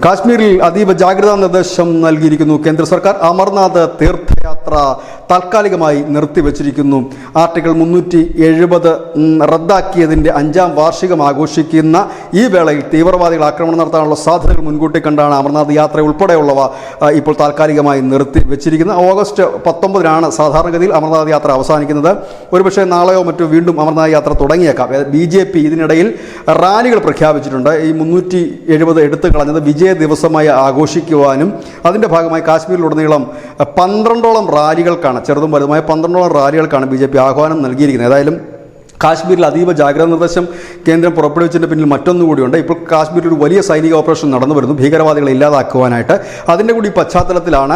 കാശ്മീരിൽ അതീവ ജാഗ്രതാ നിർദ്ദേശം നൽകിയിരിക്കുന്നു കേന്ദ്ര സർക്കാർ. അമർനാഥ് തീർത്ഥയാത്ര താൽക്കാലികമായി നിർത്തിവച്ചിരിക്കുന്നു. ആർട്ടിക്കിൾ 370 റദ്ദാക്കിയതിൻ്റെ 5ാം വാർഷികം ആഘോഷിക്കുന്ന ഈ വേളയിൽ തീവ്രവാദികൾ ആക്രമണം നടത്താനുള്ള സാധ്യതകൾ മുൻകൂട്ടി കണ്ടാണ് അമർനാഥ് യാത്ര ഉൾപ്പെടെയുള്ളവ ഇപ്പോൾ താൽക്കാലികമായി നിർത്തിവച്ചിരിക്കുന്നത്. ഓഗസ്റ്റ് 19 സാധാരണഗതിയിൽ അമർനാഥ് യാത്ര അവസാനിക്കുന്നത്. ഒരുപക്ഷെ നാളെയോ മറ്റോ വീണ്ടും അമർനാഥ് യാത്ര തുടങ്ങിയേക്കാം. BJP ഇതിനിടയിൽ റാലികൾ പ്രഖ്യാപിച്ചിട്ടുണ്ട്. ഈ 370 എടുത്തു കളഞ്ഞത് വിജയ ദിവസമായി ആഘോഷിക്കുവാനും അതിൻ്റെ ഭാഗമായി കാശ്മീരിലുടനീളം 12ഓളം റാലികൾക്കാണ്, ചെറുതും വലുതുമായ 12ഓളം റാലികൾക്കാണ് BJP ആഹ്വാനം നൽകിയിരിക്കുന്നത്. ഏതായാലും കാശ്മീരിൽ അതീവ ജാഗ്രതാ നിർദ്ദേശം കേന്ദ്രം പുറപ്പെടുവിച്ചതിൻ്റെ പിന്നിൽ മറ്റൊന്നുകൂടിയുണ്ട്. ഇപ്പോൾ കാശ്മീരിൽ ഒരു വലിയ സൈനിക ഓപ്പറേഷൻ നടന്നു വരുന്നു, ഭീകരവാദികളെ ഇല്ലാതാക്കുവാനായിട്ട്. അതിൻ്റെ കൂടി പശ്ചാത്തലത്തിലാണ്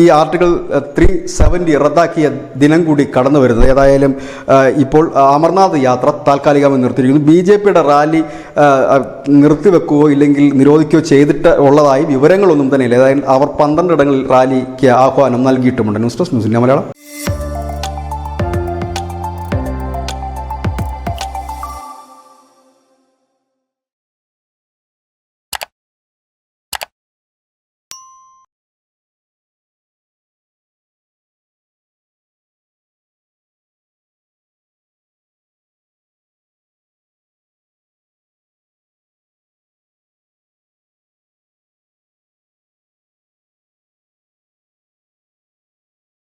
ഈ ആർട്ടിക്കിൾ 370 റദ്ദാക്കിയ ദിനം കൂടി കടന്നു വരുന്നത്. ഏതായാലും ഇപ്പോൾ അമർനാഥ് യാത്ര താൽക്കാലികമായി നിർത്തിയിരിക്കുന്നു. BJPയുടെ റാലി നിർത്തിവെക്കുകയോ ഇല്ലെങ്കിൽ നിരോധിക്കുകയോ ചെയ്തിട്ട് ഉള്ളതായി വിവരങ്ങളൊന്നും തന്നെയില്ല. ഏതായാലും അവർ 12 ഇടങ്ങളിൽ റാലിക്ക് ആഹ്വാനം നൽകിയിട്ടുമുണ്ട്. News desk News India Malayalam.